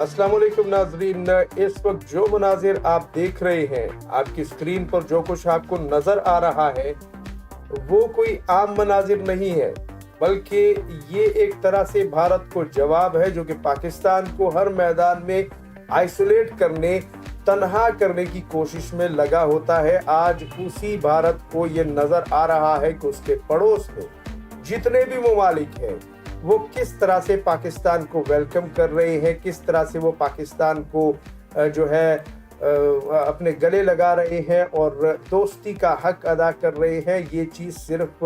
अस्सलाम वालेकुम नाजरीन, इस वक्त जो मनाजिर आप देख रहे हैं, आपकी स्क्रीन पर जो कुछ आपको नजर आ रहा है वो कोई आम मनाजिर नहीं है, बल्कि ये एक तरह से भारत को जवाब है जो कि पाकिस्तान को हर मैदान में आइसोलेट करने, तन्हा करने की कोशिश में लगा होता है। आज उसी भारत को ये नजर आ रहा है कि उसके पड़ोस में जितने भी ममालिक हैं वो किस तरह से पाकिस्तान को वेलकम कर रहे हैं, किस तरह से वो पाकिस्तान को जो है अपने गले लगा रहे हैं और दोस्ती का हक अदा कर रहे हैं। ये चीज़ सिर्फ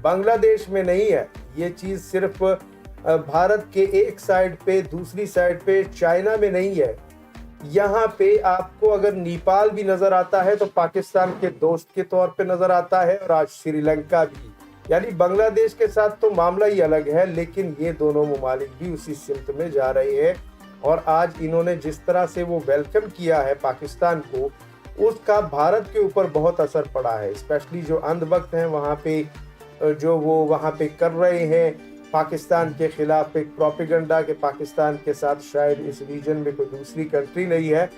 बांग्लादेश में नहीं है, ये चीज़ सिर्फ भारत के एक साइड पे, दूसरी साइड पे चाइना में नहीं है। यहाँ पे आपको अगर नेपाल भी नज़र आता है तो पाकिस्तान के दोस्त के तौर पे नज़र आता है, और आज श्रीलंका भी। यानी बांग्लादेश के साथ तो मामला ही अलग है, लेकिन ये दोनों ममालिक भी उसी सिमत में जा रहे हैं। और आज इन्होंने जिस तरह से वो वेलकम किया है पाकिस्तान को, उसका भारत के ऊपर बहुत असर पड़ा है। स्पेशली जो अंधभक्त हैं वहाँ पे, जो वो वहाँ पे कर रहे हैं पाकिस्तान के खिलाफ एक प्रोपेगेंडा के पाकिस्तान के साथ शायद इस रीजन में कोई दूसरी कंट्री नहीं है,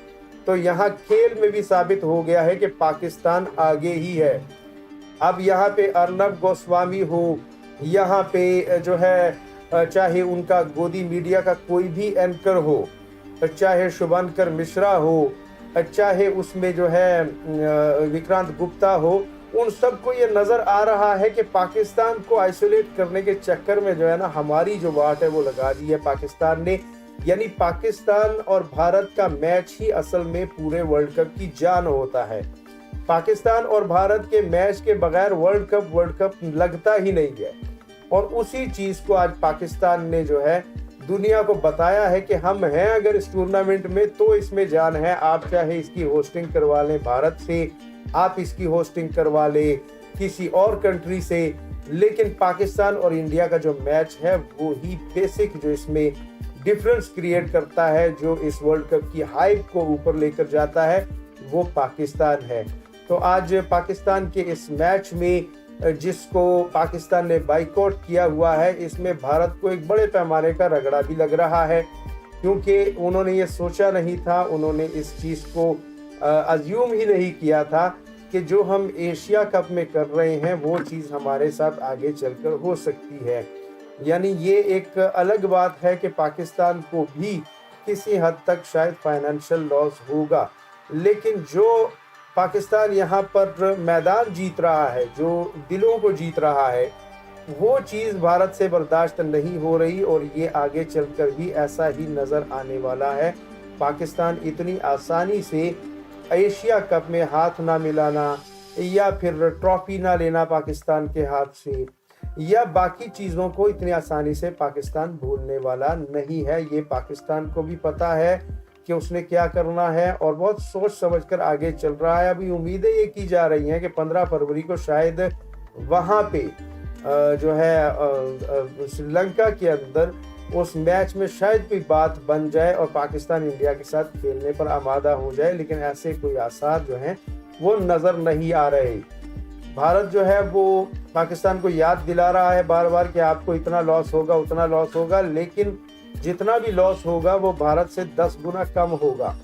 तो यहाँ खेल में भी साबित हो गया है कि पाकिस्तान आगे ही है। अब यहाँ पे अर्नब गोस्वामी हो, यहाँ पे जो है चाहे उनका गोदी मीडिया का कोई भी एंकर हो, चाहे शुभंकर मिश्रा हो, चाहे उसमें जो है विक्रांत गुप्ता हो, उन सबको ये नज़र आ रहा है कि पाकिस्तान को आइसोलेट करने के चक्कर में जो है ना हमारी जो बात है वो लगा दी है पाकिस्तान ने। यानी पाकिस्तान और भारत का मैच ही असल में पूरे वर्ल्ड कप की जान होता है। पाकिस्तान और भारत के मैच के बगैर वर्ल्ड कप लगता ही नहीं है। और उसी चीज़ को आज पाकिस्तान ने जो है दुनिया को बताया है कि हम हैं अगर इस टूर्नामेंट में तो इसमें जान है। आप चाहे इसकी होस्टिंग करवा लें भारत से, आप इसकी होस्टिंग करवा लें किसी और कंट्री से, लेकिन पाकिस्तान और इंडिया का जो मैच है वो ही बेसिक जो इसमें डिफरेंस क्रिएट करता है, जो इस वर्ल्ड कप की हाइप को ऊपर लेकर जाता है, वो पाकिस्तान है। तो आज पाकिस्तान के इस मैच में जिसको पाकिस्तान ने बाइकआउट किया हुआ है, इसमें भारत को एक बड़े पैमाने का रगड़ा भी लग रहा है, क्योंकि उन्होंने ये सोचा नहीं था, उन्होंने इस चीज़ को अज्यूम ही नहीं किया था कि जो हम एशिया कप में कर रहे हैं वो चीज़ हमारे साथ आगे चलकर हो सकती है। यानी ये एक अलग बात है कि पाकिस्तान को भी किसी हद तक शायद फाइनेंशियल लॉस होगा, लेकिन जो पाकिस्तान यहाँ पर मैदान जीत रहा है, जो दिलों को जीत रहा है, वो चीज़ भारत से बर्दाश्त नहीं हो रही, और ये आगे चलकर भी ऐसा ही नज़र आने वाला है। पाकिस्तान इतनी आसानी से एशिया कप में हाथ ना मिलाना या फिर ट्रॉफी ना लेना पाकिस्तान के हाथ से, या बाकी चीज़ों को इतनी आसानी से पाकिस्तान भूलने वाला नहीं है। ये पाकिस्तान को भी पता है कि उसने क्या करना है और बहुत सोच समझकर आगे चल रहा है। अभी उम्मीदें ये की जा रही हैं कि 15 फरवरी को शायद वहाँ पे जो है श्रीलंका के अंदर उस मैच में शायद कोई बात बन जाए और पाकिस्तान इंडिया के साथ खेलने पर आमादा हो जाए, लेकिन ऐसे कोई आसार जो हैं वो नज़र नहीं आ रहे। भारत जो है वो पाकिस्तान को याद दिला रहा है बार बार कि आपको इतना लॉस होगा, उतना लॉस होगा, लेकिन जितना भी लॉस होगा वो भारत से 10 गुना कम होगा,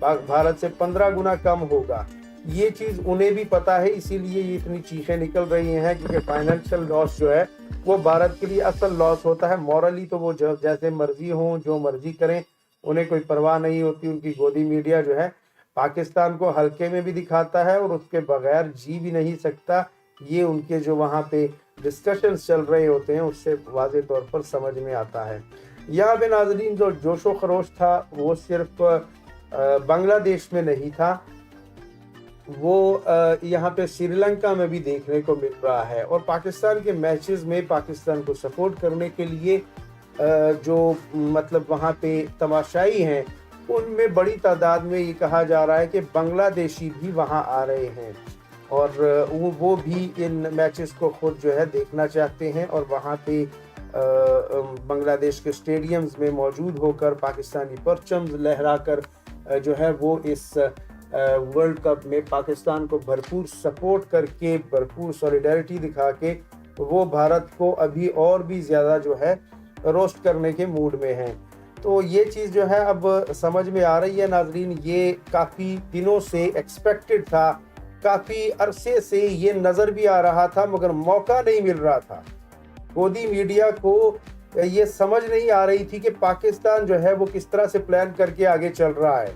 भारत से 15 गुना कम होगा। ये चीज़ उन्हें भी पता है, इसीलिए ये इतनी चीखें निकल रही हैं, क्योंकि फाइनेंशियल लॉस जो है वो भारत के लिए असल लॉस होता है। मॉरली तो वो जैसे मर्जी हों, जो मर्जी करें, उन्हें कोई परवाह नहीं होती। उनकी गोदी मीडिया जो है पाकिस्तान को हल्के में भी दिखाता है और उसके बगैर जी भी नहीं सकता। ये उनके जो वहाँ पे डिस्कशंस चल रहे होते हैं उससे वाज़ेह तौर पर समझ में आता है। यहाँ पे नाज़रीन जो जोशो खरोश था वो सिर्फ बांग्लादेश में नहीं था, वो यहाँ पे श्रीलंका में भी देखने को मिल रहा है। और पाकिस्तान के मैचेस में पाकिस्तान को सपोर्ट करने के लिए जो मतलब वहाँ पे तमाशाई हैं, उनमें बड़ी तादाद में ये कहा जा रहा है कि बांग्लादेशी भी वहाँ आ रहे हैं, और वो भी इन मैचेस को खुद जो है देखना चाहते हैं, और वहाँ पे बांग्लादेश के स्टेडियम्स में मौजूद होकर पाकिस्तानी परचम लहराकर जो है वो इस वर्ल्ड कप में पाकिस्तान को भरपूर सपोर्ट करके, भरपूर सॉलिडारिटी दिखा के वो भारत को अभी और भी ज़्यादा जो है रोस्ट करने के मूड में हैं। तो ये चीज़ जो है अब समझ में आ रही है नाजरीन, ये काफ़ी दिनों से एक्सपेक्टेड था, काफ़ी अरसे से ये नज़र भी आ रहा था मगर मौका नहीं मिल रहा था। गोदी मीडिया को ये समझ नहीं आ रही थी कि पाकिस्तान जो है वो किस तरह से प्लान करके आगे चल रहा है।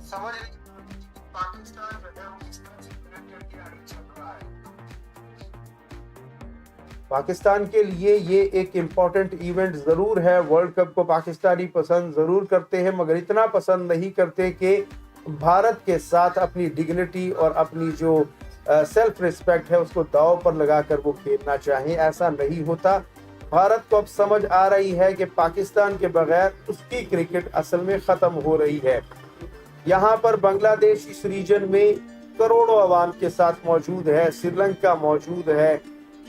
समझ नहीं आ रही थी कि पाकिस्तान जो है वो किस तरह से प्लान करके आगे चल रहा है। पाकिस्तान के लिए ये एक इम्पॉर्टेंट इवेंट ज़रूर है। वर्ल्ड कप को पाकिस्तानी पसंद ज़रूर करते हैं मगर इतना पसंद नहीं करते कि भारत के साथ अपनी डिग्निटी और अपनी जो सेल्फ रिस्पेक्ट है उसको दांव पर लगाकर वो खेलना चाहें। ऐसा नहीं होता। भारत को अब समझ आ रही है कि पाकिस्तान के बगैर उसकी क्रिकेट असल में ख़त्म हो रही है। यहाँ पर बांग्लादेश इस रीजन में करोड़ों अवाम के साथ मौजूद है, श्रीलंका मौजूद है,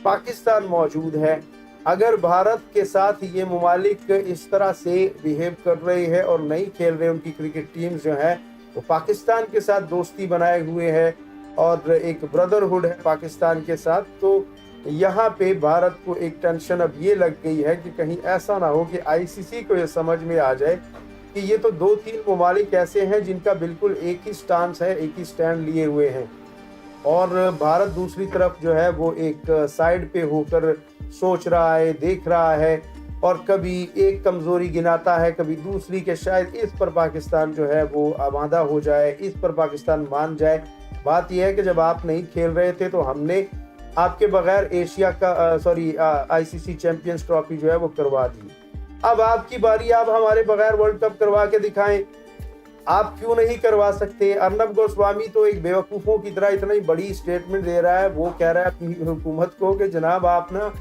पाकिस्तान मौजूद है। अगर भारत के साथ ये ममालिक इस तरह से बिहेव कर रहे हैं और नहीं खेल रहे, उनकी क्रिकेट टीम जो है वो पाकिस्तान के साथ दोस्ती बनाए हुए है और एक ब्रदरहुड है पाकिस्तान के साथ, तो यहाँ पे भारत को एक टेंशन अब ये लग गई है कि कहीं ऐसा ना हो कि आईसीसी को ये समझ में आ जाए कि ये तो 2-3 ममालिक ऐसे हैं जिनका बिल्कुल एक ही स्टांस है, एक ही स्टैंड लिए हुए हैं और भारत दूसरी तरफ जो है वो एक साइड पे होकर सोच रहा है, देख रहा है और कभी एक कमजोरी गिनाता है, कभी दूसरी के शायद इस पर पाकिस्तान जो है वो आमादा हो जाए, इस पर पाकिस्तान मान जाए। बात यह है कि जब आप नहीं खेल रहे थे तो हमने आपके बगैर एशिया का आईसीसी चैंपियंस ट्रॉफी जो है वो करवा दी। अब आपकी बारी, आप हमारे बगैर वर्ल्ड कप करवा के दिखाएं। आप क्यों नहीं करवा सकते? अर्नब गोस्वामी तो एक बेवकूफ़ों की तरह इतनी बड़ी स्टेटमेंट दे रहा है। वो कह रहा है अपनी हुकूमत को कि जनाब आप ना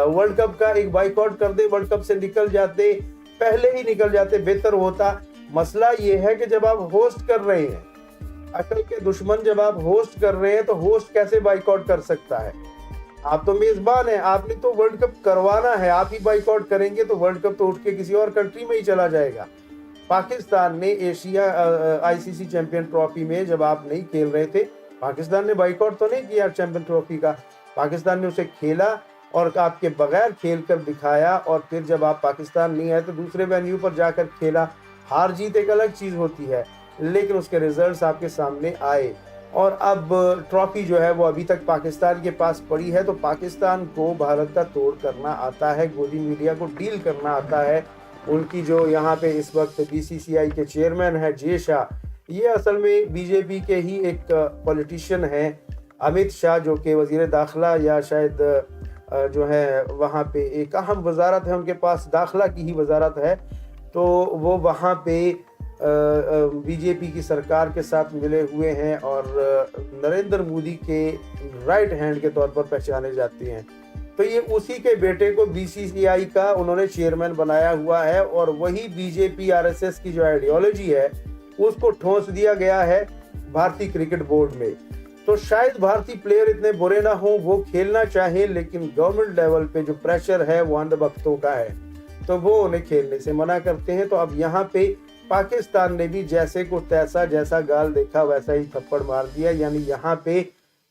वर्ल्ड कप का एक बाइकआउट कर दे, वर्ल्ड कप से निकल जाते, पहले ही निकल जाते, बेहतर होता। मसला ये है कि जब आप होस्ट कर रहे हैं, अकल के दुश्मन, जब आप होस्ट कर रहे हैं तो होस्ट कैसे बाइकआउट कर सकता है? आप तो मेजबान हैं, आपने तो वर्ल्ड कप करवाना है, आप ही बाइकआउट करेंगे तो वर्ल्ड कप तो उठ के किसी और कंट्री में ही चला जाएगा। पाकिस्तान ने एशिया आईसीसी चैंपियन ट्रॉफी में जब आप नहीं खेल रहे थे, पाकिस्तान ने बाइकआउट तो नहीं किया चैंपियन ट्रॉफी का, पाकिस्तान ने उसे खेला और आपके बगैर खेल कर दिखाया और फिर जब आप पाकिस्तान नहीं आए तो दूसरे वेन्यू पर जाकर खेला। हार जीत एक अलग चीज़ होती है लेकिन उसके रिजल्ट्स आपके सामने आए और अब ट्रॉफी जो है वो अभी तक पाकिस्तान के पास पड़ी है। तो पाकिस्तान को भारत का तोड़ करना आता है, गोदी मीडिया को डील करना आता है। उनकी जो यहाँ पे इस वक्त बीसीसीआई के चेयरमैन है जे शाह, ये असल में बीजेपी के ही एक पॉलिटिशियन हैं। अमित शाह जो कि वज़ीर दाखिला या शायद जो है वहाँ पे एक अहम वजारत है उनके पास, दाखिला की ही वजारत है, तो वो वहाँ पे बीजेपी की सरकार के साथ मिले हुए हैं और नरेंद्र मोदी के राइट हैंड के तौर पर पहचाने जाते हैं। तो ये उसी के बेटे को बीसीसीआई का उन्होंने चेयरमैन बनाया हुआ है और वही बीजेपी आरएसएस की जो आइडियोलॉजी है उसको ठोंस दिया गया है भारतीय क्रिकेट बोर्ड में। तो शायद भारतीय प्लेयर इतने बुरे ना हों, वो खेलना चाहे, लेकिन गवर्नमेंट लेवल पे जो प्रेशर है वो अंधभक्तों का है तो वो उन्हें खेलने से मना करते हैं। तो अब यहाँ पे पाकिस्तान ने भी जैसे को तैसा, जैसा गाल देखा वैसा ही थप्पड़ मार दिया। यानी यहाँ पे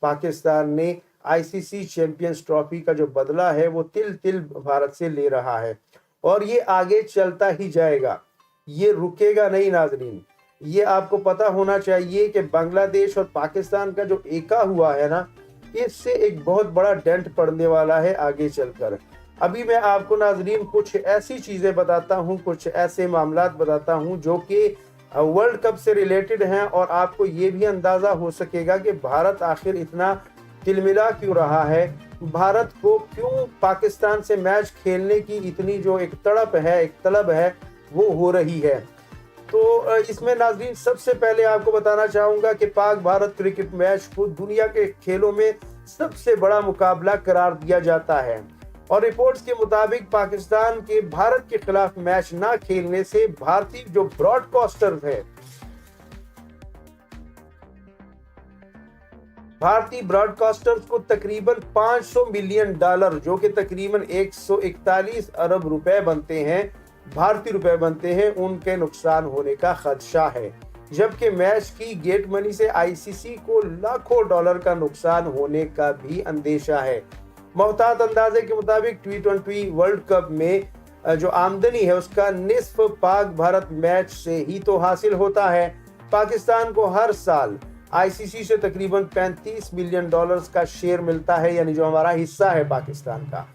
पाकिस्तान ने आईसीसी चैंपियंस ट्रॉफी का जो बदला है वो तिल तिल भारत से ले रहा है और ये आगे चलता ही जाएगा, ये रुकेगा नहीं नाजरीन। ये आपको पता होना चाहिए कि बांग्लादेश और पाकिस्तान का जो एका हुआ है ना, इससे एक बहुत बड़ा डेंट पड़ने वाला है आगे चलकर। अभी मैं आपको नाजरीन कुछ ऐसी चीज़ें बताता हूँ, कुछ ऐसे मामलात बताता हूँ जो कि वर्ल्ड कप से रिलेटेड हैं और आपको ये भी अंदाज़ा हो सकेगा कि भारत आखिर इतना तिलमिला क्यों रहा है, भारत को क्यों पाकिस्तान से मैच खेलने की इतनी जो एक तड़प है, एक तलब है वो हो रही है। तो इसमें नाज़रीन सबसे पहले आपको बताना चाहूँगा कि पाक भारत क्रिकेट मैच को दुनिया के खेलों में सबसे बड़ा मुकाबला करार दिया जाता है और रिपोर्ट्स के मुताबिक पाकिस्तान के भारत के खिलाफ मैच ना खेलने से भारतीय जो ब्रॉडकास्टर्स है, भारतीय ब्रॉडकास्टर्स को तकरीबन $500 मिलियन जो कि तकरीबन 141 अरब रुपए बनते हैं, भारतीय रुपए बनते हैं, उनके नुकसान होने का खदशा है। जबकि मैच की गेट मनी से आईसीसी को लाखों डॉलर का नुकसान होने का भी अंदेशा है। मोहतात अंदाजे के मुताबिक T20 वर्ल्ड कप में जो आमदनी है उसका निस्फ पाक भारत मैच से ही तो हासिल होता है। पाकिस्तान को हर साल आईसीसी से तकरीबन $35 मिलियन का शेयर मिलता है, यानी जो हमारा हिस्सा है पाकिस्तान का।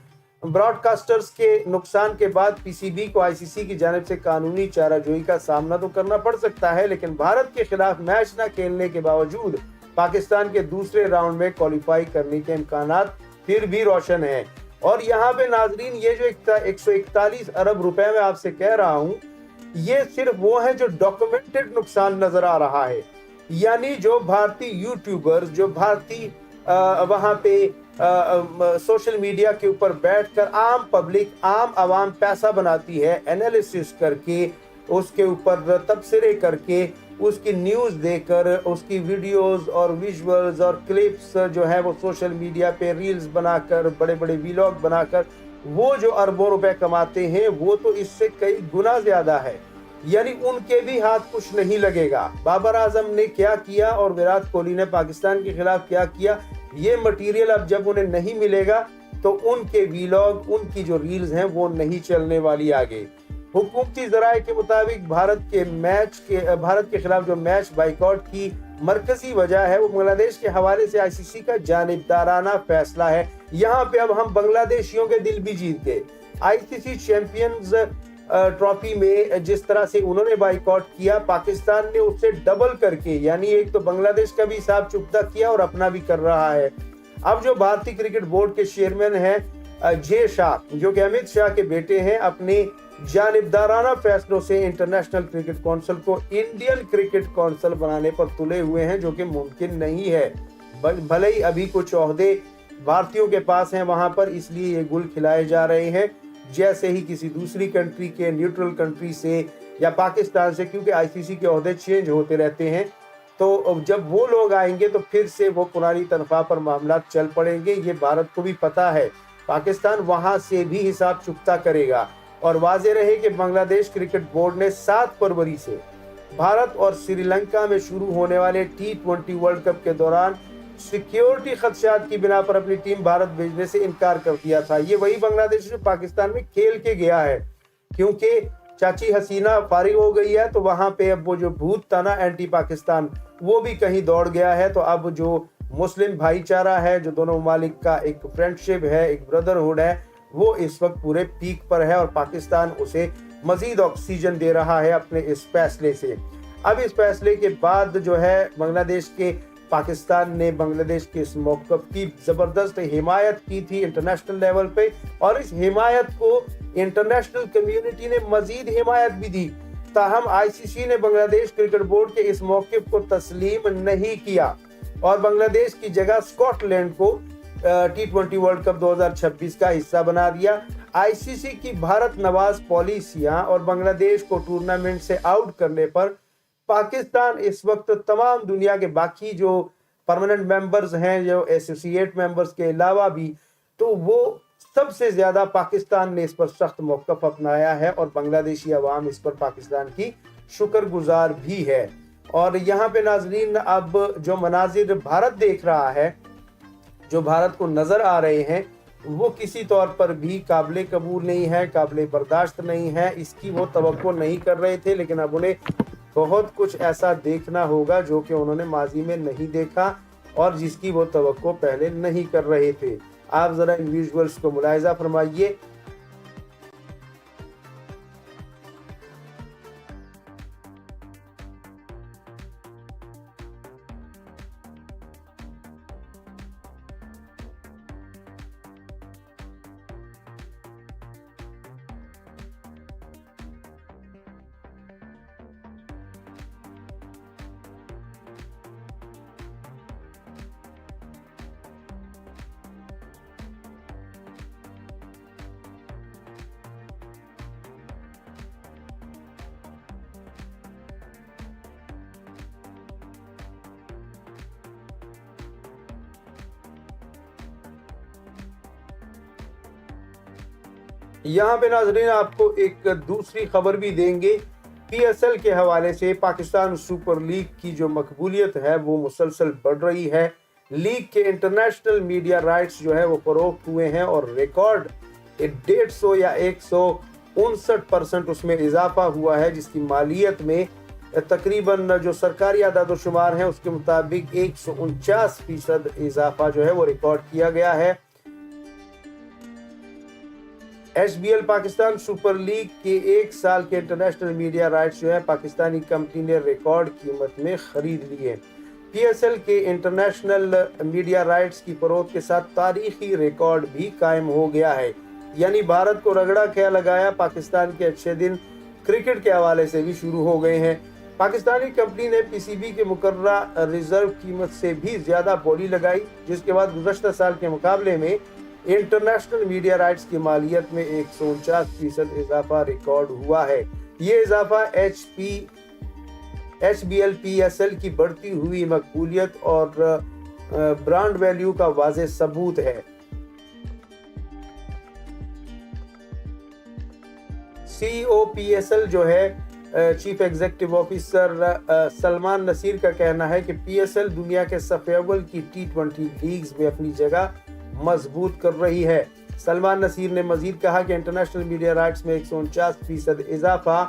ब्रॉडकास्टर्स के नुकसान के बाद पीसीबी को आईसीसी की जानिब से कानूनी चाराजोई का सामना तो करना पड़ सकता है, लेकिन भारत के खिलाफ मैच न खेलने के बावजूद पाकिस्तान के दूसरे राउंड में क्वालिफाई करने के इम्कानात फिर भी रोशन है। और यहाँ पे नाजरीन, ये जो 141 अरब रुपए में आपसे कह रहा हूँ, ये सिर्फ वो है जो डॉक्यूमेंटेड नुकसान नजर आ रहा है, यानी जो भारतीय यूट्यूबर्स, जो भारतीय वहां पे सोशल मीडिया के ऊपर बैठकर आम पब्लिक, आम आवाम पैसा बनाती है एनालिसिस करके, उसके ऊपर तबसरे करके, उसकी न्यूज़ देकर, उसकी वीडियोस और विजुअल्स और क्लिप्स जो है वो सोशल मीडिया पे रील्स बनाकर, बड़े बड़े व्लॉग बनाकर वो जो अरबों रुपए कमाते हैं, वो तो इससे कई गुना ज्यादा है, यानी उनके भी हाथ कुछ नहीं लगेगा। बाबर आजम ने क्या किया और विराट कोहली ने पाकिस्तान के खिलाफ क्या किया, ये मटेरियल अब जब उन्हें नहीं मिलेगा तो उनके व्लॉग, उनकी जो रील्स हैं वो नहीं चलने वाली आगे। हुकूमती ज़राए के मुताबिक भारत के खिलाफ जो मैच बाइकआउट की मरकजी वजह है वो बांग्लादेश के हवाले से आईसीसी का जानिबदाराना फैसला है। यहाँ पे अब हम बांग्लादेशियों के दिल भी जीत गए। आईसीसी चैंपियंस ट्रॉफी में जिस तरह से उन्होंने बाइकआउट किया, पाकिस्तान ने उससे डबल करके, यानी एक तो बांग्लादेश का भी हिसाब चुकता किया और अपना भी कर रहा है। अब जो भारतीय क्रिकेट बोर्ड के चेयरमैन हैं जे शाह, जो कि अमित शाह के बेटे हैं, अपने जानिबदाराना फैसलों से इंटरनेशनल क्रिकेट काउंसिल को इंडियन क्रिकेट काउंसिल बनाने पर तुले हुए हैं, जो कि मुमकिन नहीं है। भले ही अभी कुछ ओहदे भारतीयों के पास हैं वहां पर, इसलिए ये गुल खिलाए जा रहे हैं जैसे ही किसी दूसरी कंट्री के, न्यूट्रल कंट्री से या पाकिस्तान से, क्योंकि आईसीसी के ओहदे चेंज होते रहते हैं। तो जब वो लोग आएंगे तो फिर से वो पुरानी तनख्वाह पर मामला चल पड़ेंगे। ये भारत को भी पता है, पाकिस्तान वहां से भी हिसाब चुकता करेगा। और वाज़ेह रहे कि बांग्लादेश क्रिकेट बोर्ड ने 7 फरवरी से भारत और श्रीलंका में शुरू होने वाले T20 वर्ल्ड कप के दौरान सिक्योरिटी खदशात की बिना पर अपनी टीम भारत भेजने से इनकार कर दिया था। ये वही बांग्लादेश जो पाकिस्तान में खेल के गया है, क्योंकि चाची हसीना फारिग हो गई है तो वहां पे अब वो जो भूत था ना एंटी पाकिस्तान, वो भी कहीं दौड़ गया है। तो अब जो मुस्लिम भाईचारा है, जो दोनों ममालिक का एक फ्रेंडशिप है, एक ब्रदरहुड है, वो इस वक्त पूरे पीक पर है और पाकिस्तान उसे मजीद ऑक्सीजन दे रहा है अपने इस फैसले से। अब इस फैसले के बाद जो है पाकिस्तान ने बांग्लादेश के इस मौक़िफ़ की जबरदस्त हिमायत की थी इंटरनेशनल लेवल पे, और इस हिमायत को इंटरनेशनल कम्युनिटी ने मजीद हिमायत भी दी। ताहम आईसीसी ने बांग्लादेश क्रिकेट बोर्ड के इस मौक़िफ़ को तस्लीम नहीं किया और बांग्लादेश की जगह स्कॉटलैंड को T20 वर्ल्ड कप 2026 का हिस्सा बना दिया। आईसीसी की भारत नवाज पॉलिसियां और बांग्लादेश को टूर्नामेंट से आउट करने पर पाकिस्तान इस वक्त तमाम दुनिया के बाकी जो परमानेंट मेंबर्स हैं, जो एसोसिएट मेंबर्स के अलावा भी, तो वो सबसे ज्यादा पाकिस्तान ने इस पर सख्त मौक़िफ़ अपनाया है और बांग्लादेशी अवाम इस पर पाकिस्तान की शुक्रगुजार भी है। और यहाँ पे नाजरीन, अब जो मनाजिर भारत देख रहा है, जो भारत को नजर आ रहे हैं, वो किसी तौर पर भी काबिल कबूल नहीं है, काबिल बर्दाश्त नहीं है। इसकी वो तवक्को नहीं कर रहे थे, लेकिन अब उन्हें बहुत कुछ ऐसा देखना होगा जो कि उन्होंने माजी में नहीं देखा और जिसकी वो तवक्को पहले नहीं कर रहे थे। आप जरा इन विजुअल्स को मुलाहिजा फरमाइए। यहाँ पे नाजरीन आपको एक दूसरी खबर भी देंगे। पीएसएल के हवाले से पाकिस्तान सुपर लीग की जो मकबूलियत है वो मुसलसल बढ़ रही है। लीग के इंटरनेशनल मीडिया राइट्स जो है वो फरोख्त हुए हैं और रिकॉर्ड 150 या 100 59% उसमें इजाफा हुआ है, जिसकी मालियत में तकरीबन जो सरकारी आदादोशुमार हैं उसके मुताबिक 149% इजाफा जो है वो रिकॉर्ड किया गया है। HBL पाकिस्तान सुपर लीग के 1 साल के इंटरनेशनल मीडिया राइट्स जो है पाकिस्तानी कंपनी ने रिकॉर्ड कीमत में खरीद लिए। PSL के इंटरनेशनल मीडिया राइट्स की फरोख्त के साथ तारीखी रिकॉर्ड भी कायम हो गया है, यानी भारत को रगड़ा क्या लगाया, पाकिस्तान के अच्छे दिन क्रिकेट के हवाले से भी शुरू हो गए हैं। पाकिस्तानी कंपनी ने PCB के मुकर्ररा रिजर्व कीमत से भी ज्यादा बोली लगाई, जिसके बाद गुज़श्ता साल के मुकाबले में इंटरनेशनल मीडिया राइट्स की मालियत में 149% इजाफा रिकॉर्ड हुआ है। ये इजाफा HBL PSL की बढ़ती हुई मकबूलियत और ब्रांड वैल्यू का वाज़ेह सबूत है। CEO PSL जो है chief executive officer Salman Naseer का कहना है कि PSL दुनिया के सफ़े अव्वल की T20 लीग्स में अपनी जगह मजबूत कर रही है। सलमान नसीर ने मजीद कहा कि इंटरनेशनल मीडिया राइट्स में 149% इजाफा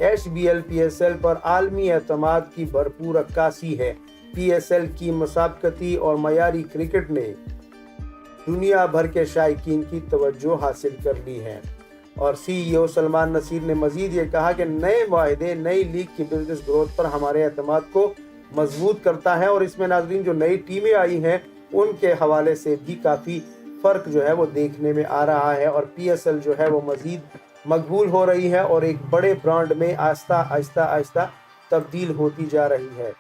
HBL PSL पर आलमी एतमाद की भरपूर अक्कासी है। PSL की मुसाबकती और मयारी क्रिकेट ने दुनिया भर के शायकीन की तवज्जो हासिल कर ली है। और CEO सलमान नसीर ने मजीद ये कहा कि नए वायदे नई लीग की बिजनेस ग्रोथ पर हमारे एतमाद को मजबूत करता है, और इसमें नाजरीन जो नई टीमें आई हैं उनके हवाले से भी काफ़ी फ़र्क जो है वो देखने में आ रहा है, और PSL जो है वो मज़ीद मकबूल हो रही है और एक बड़े ब्रांड में आहिस्ता आहिस्ता तब्दील होती जा रही है।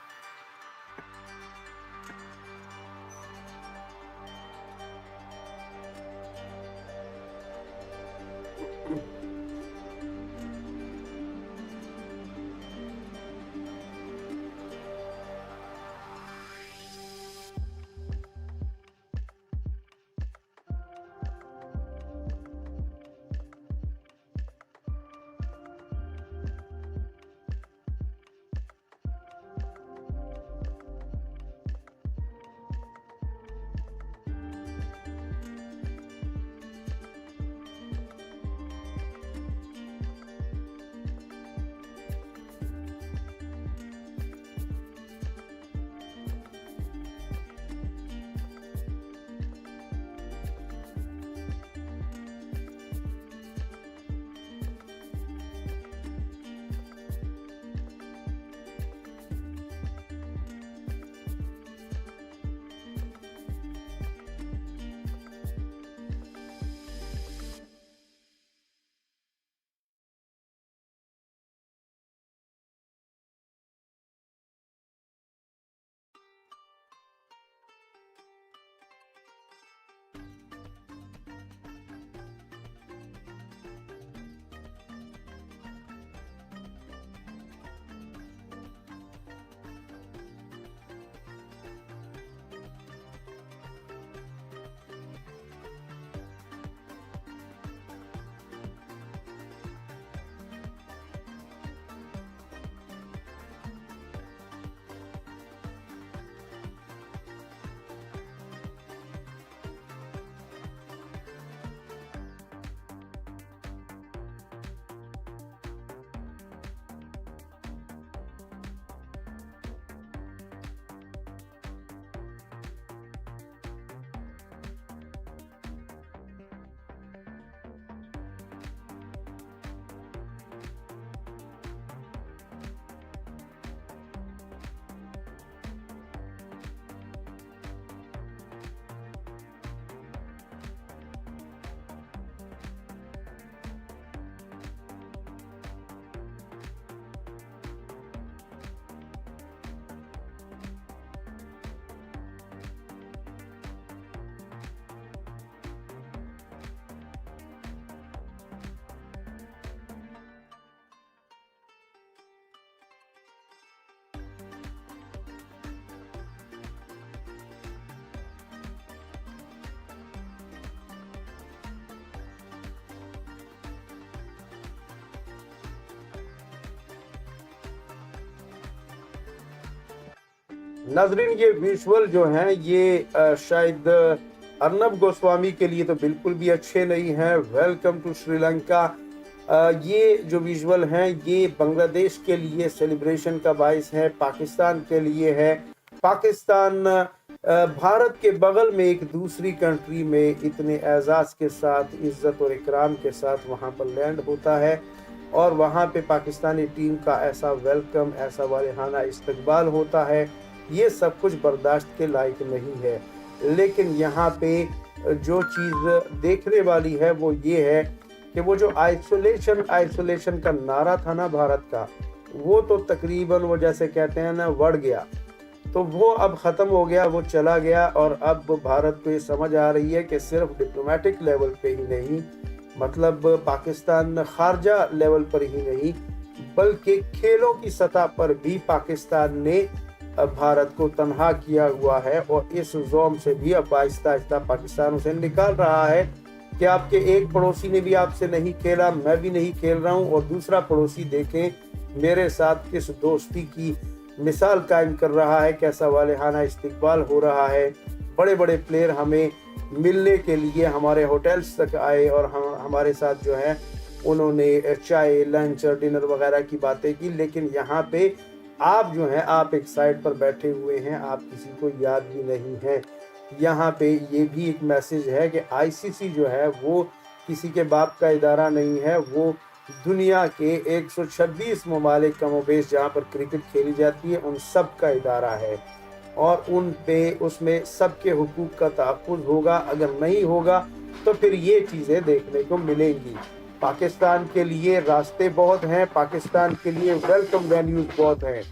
नाजरीन ये विजुअल जो हैं ये शायद अर्नब गोस्वामी के लिए तो बिल्कुल भी अच्छे नहीं हैं। Welcome to Sri Lanka. ये जो विजुअल हैं ये बांग्लादेश के लिए सेलिब्रेशन का बाइस है, पाकिस्तान के लिए है। पाकिस्तान भारत के बगल में एक दूसरी कंट्री में इतने एजाज के साथ, इज्जत और इकराम के साथ वहाँ पर लैंड होता है और वहाँ पे पाकिस्तानी टीम का ऐसा वेलकम, ऐसा वालिहाना इस्तकबाल होता है, ये सब कुछ बर्दाश्त के लायक नहीं है। लेकिन यहाँ पे जो चीज़ देखने वाली है वो ये है कि वो जो आइसोलेशन का नारा था ना भारत का, वो तो तकरीबन वो जैसे कहते हैं ना बढ़ गया, तो वो अब ख़त्म हो गया, वो चला गया। और अब भारत को ये समझ आ रही है कि सिर्फ डिप्लोमेटिक लेवल पे ही नहीं, मतलब पाकिस्तान खारजा लेवल पर ही नहीं, बल्कि खेलों की सतह पर भी पाकिस्तान ने भारत को तनहा किया हुआ है और इस जोम से भी अब आहिस्ता आहिस्ता पाकिस्तान उसे निकाल रहा है कि आपके एक पड़ोसी ने भी आपसे नहीं खेला, मैं भी नहीं खेल रहा हूं, और दूसरा पड़ोसी देखें मेरे साथ किस दोस्ती की मिसाल कायम कर रहा है, कैसा वालिहाना इस्तकबाल हो रहा है। बड़े बड़े प्लेयर हमें मिलने के लिए हमारे होटल्स तक आए और हमारे साथ जो है उन्होंने चाय, लंच और डिनर वगैरह की बातें की। लेकिन यहाँ पे आप जो हैं, आप एक साइड पर बैठे हुए हैं, आप किसी को याद भी नहीं है। यहाँ पे ये भी एक मैसेज है कि आईसीसी जो है वो किसी के बाप का इदारा नहीं है, वो दुनिया के 126 ममालिक कमोबेश जहाँ पर क्रिकेट खेली जाती है उन सब का इदारा है और उन पे उसमें सबके हुकूक का तहफ़्फ़ुज़ होगा। अगर नहीं होगा तो फिर ये चीज़ें देखने को मिलेंगी। पाकिस्तान के लिए रास्ते बहुत हैं, पाकिस्तान के लिए वेलकम वेन्यूज बहुत हैं,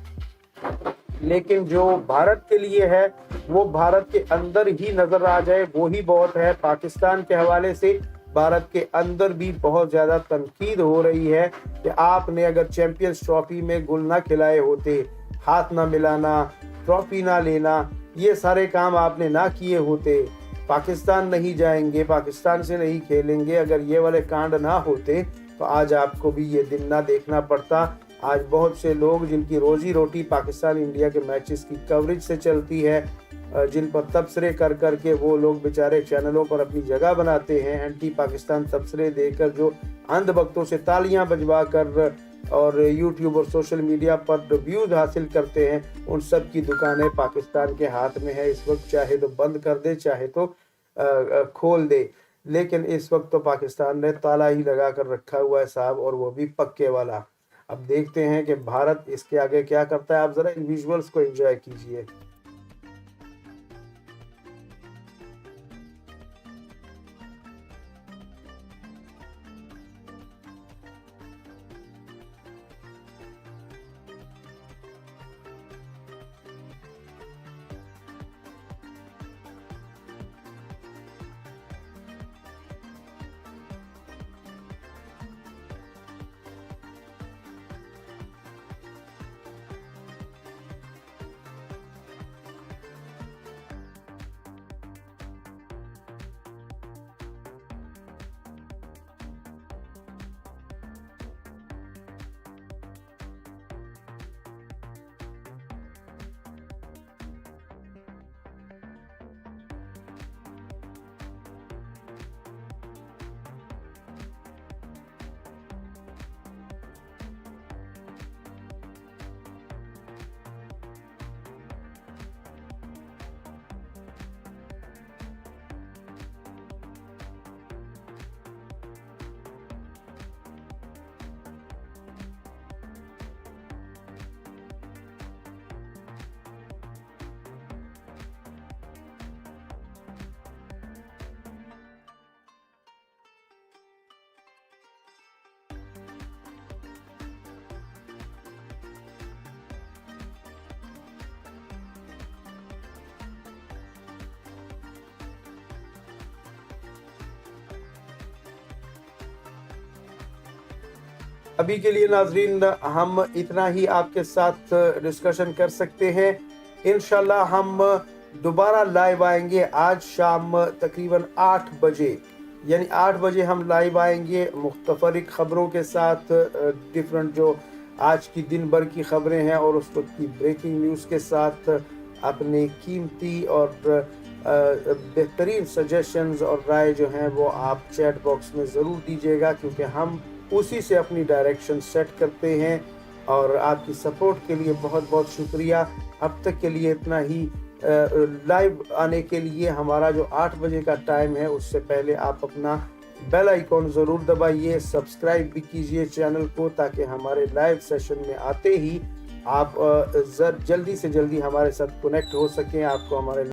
लेकिन जो भारत के लिए है वो भारत के अंदर ही नजर आ जाए वो ही बहुत है। पाकिस्तान के हवाले से भारत के अंदर भी बहुत ज़्यादा तनकीद हो रही है कि आपने अगर चैंपियंस ट्रॉफी में गुल ना खिलाए होते, हाथ ना मिलाना, ट्रॉफी ना लेना, ये सारे काम आपने ना किए होते, पाकिस्तान नहीं जाएंगे, पाकिस्तान से नहीं खेलेंगे, अगर ये वाले कांड ना होते तो आज आपको भी ये दिन ना देखना पड़ता। आज बहुत से लोग जिनकी रोजी रोटी पाकिस्तान इंडिया के मैचेस की कवरेज से चलती है, जिन पर तबसरे कर कर के वो लोग बेचारे चैनलों पर अपनी जगह बनाते हैं, एंटी पाकिस्तान तबसरे देकर जो अंध भक्तों से तालियां बजवा कर और यूट्यूब और सोशल मीडिया पर व्यूज हासिल करते हैं, उन सब की दुकानें पाकिस्तान के हाथ में है इस वक्त। चाहे तो बंद कर दे, चाहे तो खोल दे, लेकिन इस वक्त तो पाकिस्तान ने ताला ही लगा कर रखा हुआ है साहब, और वो भी पक्के वाला। अब देखते हैं कि भारत इसके आगे क्या करता है। आप जरा इन विजुअल्स को एंजॉय कीजिए। अभी के लिए नाजरीन हम इतना ही आपके साथ डिस्कशन कर सकते हैं। इंशाल्लाह हम दोबारा लाइव आएंगे आज शाम तकरीबन 8 बजे, यानी 8 बजे हम लाइव आएंगे मुख्तलिफ खबरों के साथ, डिफरेंट जो आज की दिन भर की खबरें हैं और उस वक्त की ब्रेकिंग न्यूज़ के साथ। अपनी कीमती और बेहतरीन सजेशंस और राय जो हैं वो आप चैट बॉक्स में ज़रूर दीजिएगा, क्योंकि हम उसी से अपनी डायरेक्शन सेट करते हैं। और आपकी सपोर्ट के लिए बहुत बहुत शुक्रिया। अब तक के लिए इतना ही। लाइव आने के लिए हमारा जो 8 बजे का टाइम है, उससे पहले आप अपना बेल आइकॉन ज़रूर दबाइए, सब्सक्राइब भी कीजिए चैनल को, ताकि हमारे लाइव सेशन में आते ही आप जल्दी से जल्दी हमारे साथ कनेक्ट हो सकें, आपको हमारे